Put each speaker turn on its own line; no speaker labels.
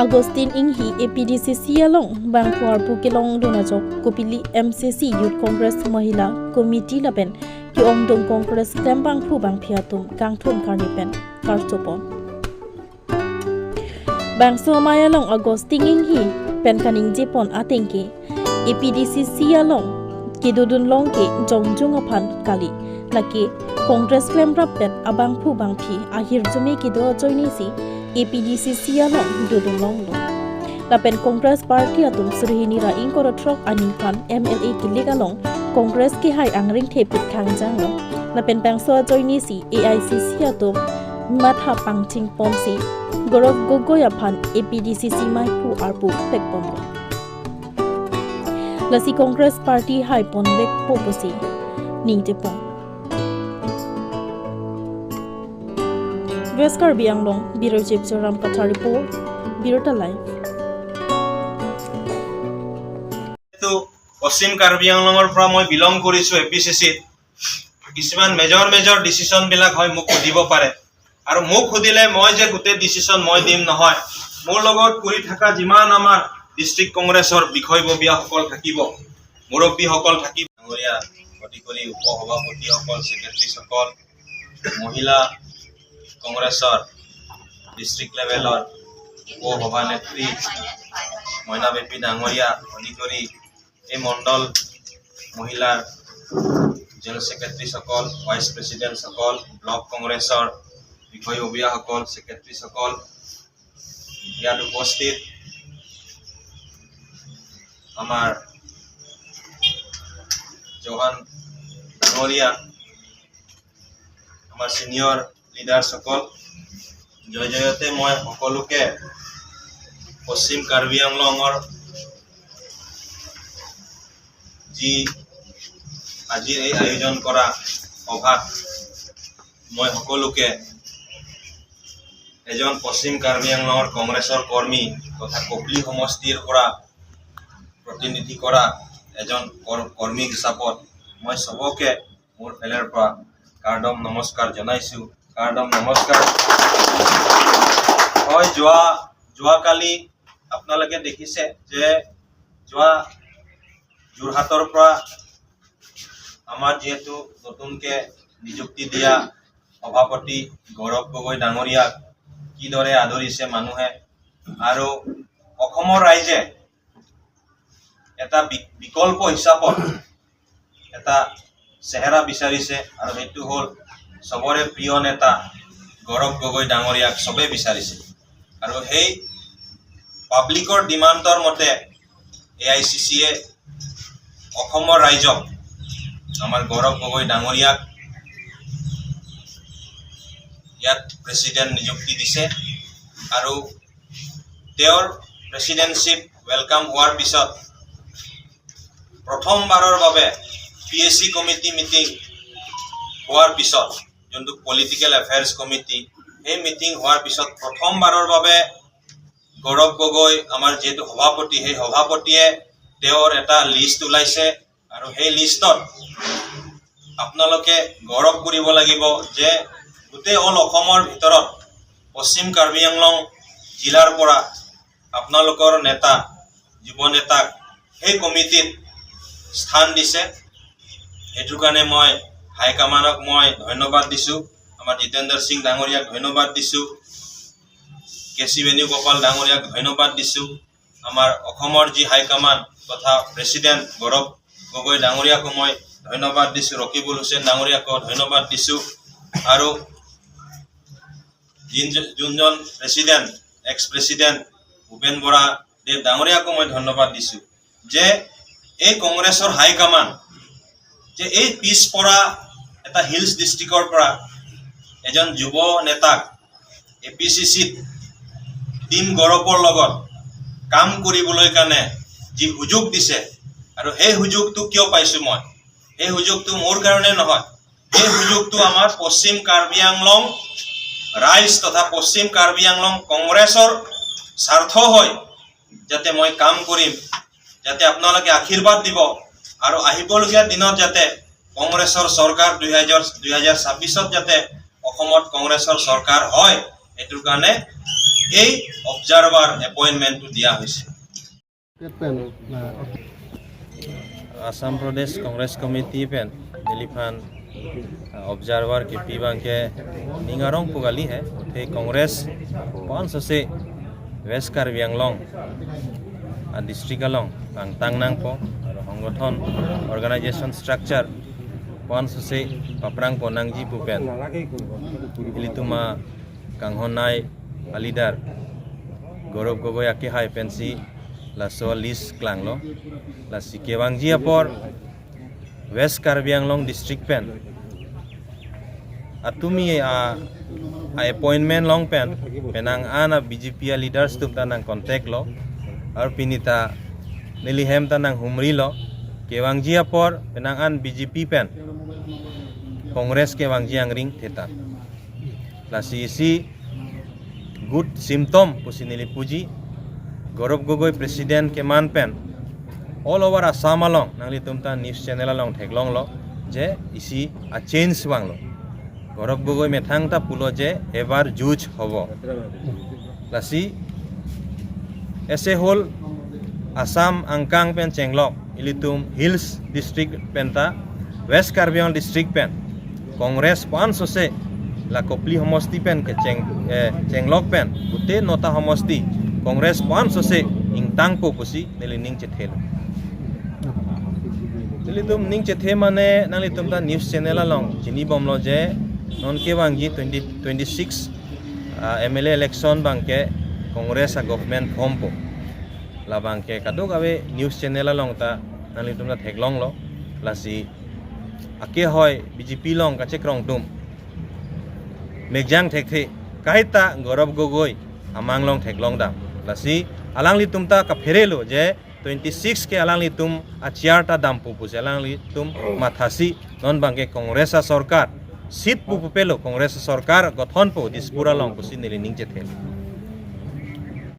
Agustin Inghi APDC Sialong Bangpuar Pukilong Donajok Kopili MCC Youth Congress Mahila Committee Laben Ki Omdong Congress Klembang Phu Bang Phiatum Kangthum Karnipen Karchopon Bangso Mayalong Agustin Inghi Penkaning Jepon Atengki APDC Sialong Kidudun Longke Jongjung Apan Kali Laki Congress Klembrapen Abang Phu Bang Phi Ahir Jume Kido Joinisi APDC Sialong Dudung Longlo Lapen Congress Party Atum Surhini Ra Ingkorotrok Aninkan MLA Kiligalong Congress Ki Hai Angring Thepit Khangjanglo Lapen Bangso Joinisi AICC Atum Matha Pangching Pomsi Gorov Gogoyapan APDC Simai Phu Arpu Pekpomlo Lasi Congress Party Hai Ponvek Poposi Ningdepong West Karbi Anglong Biro Jip Joram Katha Report Birota Live
পশ্চিম কাৰ্বি আংলঙৰ পৰা মই belong কৰিছো এপিচিচিত কিছুমান major decision বিলাক হয় মোক সুধিব পাৰে আৰু মোক সুধিলে মই যে গোটেই ডিসিশন মই দিম নহয় মোৰ লগত কৰি থকা যিমান আমাৰ ডিস্ট্ৰিক্ট কংগ্ৰেছৰ বিষয়ববীয়াসকল থাকিব মুৰব্বীসকল থাকিব ডাঙৰীয়া গতিকৰি উপসভাপতিসকল সেক্ৰেটাৰীসকল মহিলা কংগ্ৰেছৰ ডিস্ট্ৰিক্ট লেভেলৰ উপসভানেত্ৰী মইনা বেপী ডাঙৰীয়া গতিকৰি এই মণ্ডল মহিলাৰ জেনাৰেল সেক্ৰেটাৰী সকল ভাইস প্ৰেসিডেন্ট সকল ব্লক কংগ্ৰেছৰ বিষয়ববীয়াসকল সেক্ৰেটাৰী সকল ইয়াত উপস্থিত আমাৰ জহান ডাঙৰীয়া আমাৰ সিনিয়ৰ লিডাৰ সকল জয়তে মই সকলোকে পশ্চিম কাৰ্বি আংলঙৰ যি আজিৰ এই আয়োজন কৰা সভাত মই সকলোকে এজন পশ্চিম কাৰ্বি আংলঙৰ কংগ্ৰেছৰ কৰ্মী তথা কপলি সমষ্টিৰ পৰা প্ৰতিনিধি কৰা এজন কৰ্মী হিচাপত মই সবকে মোৰ ফালৰ পৰা কাৰ্ডম নমস্কাৰ জনাইছো কাৰ্ডম নমস্কাৰ হয় যোৱাকালি আপোনালোকে দেখিছে যে যোৰহাটৰ পৰা আমাৰ যেহেতু নতুনকে নিযুক্তি দিয়া সভাপতি গৌৰৱ গগৈ ডাঙৰীয়াক কিদৰে আদৰিছে মানুহে আৰু অসমৰ ৰাইজে এটা বিকল্প হিচাপত এটা চেহেৰা বিচাৰিছে আৰু সেইটো হ'ল সবৰে প্ৰিয় নেতা গৌৰৱ গগৈ ডাঙৰীয়াক সবে বিচাৰিছে আৰু সেই পাব্লিকৰ ডিমাণ্ডৰ মতে এআইচিচিয়ে অসমৰ ৰাইজক আমাৰ গৌৰৱ গগৈ ডাঙৰীয়াক ইয়াত প্ৰেসিডেন্ট নিযুক্তি দিছে আৰু তেওঁৰ প্ৰেসিডেন্টশিপ ওয়েলকাম হোৱাৰ পিছত প্ৰথমবাৰৰ বাবে পিএসসি কমিটি মিটিং হোৱাৰ পিছত যোনটো পলিটিক্যাল এফেয়াৰ্স কমিটি এই মিটিং হোৱাৰ পিছত প্ৰথমবাৰৰ বাবে গৌৰৱ গগৈ আমাৰ যেটো সভাপতি সেই সভাপতিয়ে তেওঁৰ এটা লিষ্ট উলাইছে আৰু সেই লিষ্টত আপোনালোকে গৌৰৱ কৰিব লাগিব যে গোটেই অল অসমৰ ভিতৰত পশ্চিম কাৰ্বি আংলং জিলাৰ পৰা আপোনালোকৰ নেতা যুৱ নেতাক সেই কমিটিত স্থান দিছে এটো কাৰণে মই হাই কমাণ্ডক মই ধন্যবাদ দিছো আমাৰ জিতেন্দ্ৰ সিং ডাঙৰীয়াক ধন্যবাদ দিছো কেসি বেণুগোপাল ডাঙৰীয়াক ধন্যবাদ দিছো আমাৰ অসমৰ যি হাই কমাণ্ড তথা প্ৰেসিডেন্ট গৌৰৱ গগৈ ডাঙৰীয়াক মই ধন্যবাদ দিছো ৰকিবুল হুছেইন ডাঙৰীয়াক ধন্যবাদ দিছো আৰু যোনজন president ex president Bhupen Bora দেৱ ডাঙৰীয়াক মই ধন্যবাদ দিছো যে এই কংগ্ৰেছৰ হাই কমাণ্ড যে এই পিছপৰা এটা হিলছ ডিস্ট্ৰিক্টৰ পৰা এজন যুৱ নেতাক এপিচিচিত টিম গৌৰৱৰ লগত কাম কৰিবলৈ কাৰণে যি সুযোগ দিছে আৰু সেই সুযোগটো কিয় পাইছো মই এই সুযোগটো মোৰ কাৰণে নহয় এই সুযোগটো আমাৰ পশ্চিম কাৰ্বি আংলং ৰাইজ তথা পশ্চিম কাৰ্বি আংলং কংগ্ৰেছৰ স্বাৰ্থ হয় যাতে মই কাম কৰিম যাতে আপোনালোকে আশীৰ্বাদ দিব আৰু আহিবলগীয়া দিনত যাতে কংগ্ৰেছৰ চৰকাৰ 2026ত যাতে অসমত কংগ্ৰেছৰ চৰকাৰ হয় এটোৰ কাৰণে এই অবজাৰভাৰ এপইণ্টমেণ্টটো দিয়া হৈছে
Assam Pradesh Congress Committee pen Niliphan observer के पीवां के निंगारों पुगाली है उठे कांग्रेस 500 से वेस्ट कार्बी आंगलोंग डिस्ट्रिक्ट आलोंग तांगनांग पो और संगठन ऑर्गेनाइजेशन स्ट्रक्चर 500 से पपरांग पो नांगजी पुपेन इलितुमा कांगहोनाय लीडर गौरव गगोई आके हाई पेंसी लासो लिस्ट क्लांगलो लासी केवांगजी upper west Karbi Anglong district पेन atumi appointment long pen penang ana BJP leaders tum tanang contact lo ar pinita nilihem tanang humri lo kewangji apor penang an BJP pen Congress kewangji angring theta lasi isi good symptom pusinili puji Gaurav Gogoi president keman pen all over Assam along nangli tumta news channel along theklong lo je isi a change wang lo Gaurav Gogoi methangta pulo je ebar juj hobo lasi ese hol Assam angkang pen chenglok ilitum hills district penta west karbiang district pen congress 500 se la kopli homosti pen ke chenglok pen ute nota homosti congress 500 se ingtang po pusi nelining chethelo ilitum ning chethe mane nalitum ta news channel along chini bomlo je non ke bangji 2026 MLA election bangke Congress a government form po la bangke kadok awe news channel along ta nalitum na theklong lo lasi ake hoy BJP long ka chekrong tum megjang thekhe kaita Gaurav Gogoi amang long theklong dam lasi alang li tumta ka pherelo je 26 ke alang li tum a chiarta dam pu pu alang li tum mathasi non bangke Congress a sarkar sit pu pelo Congress sarkar gothan po dispura long pusi nili ning che thel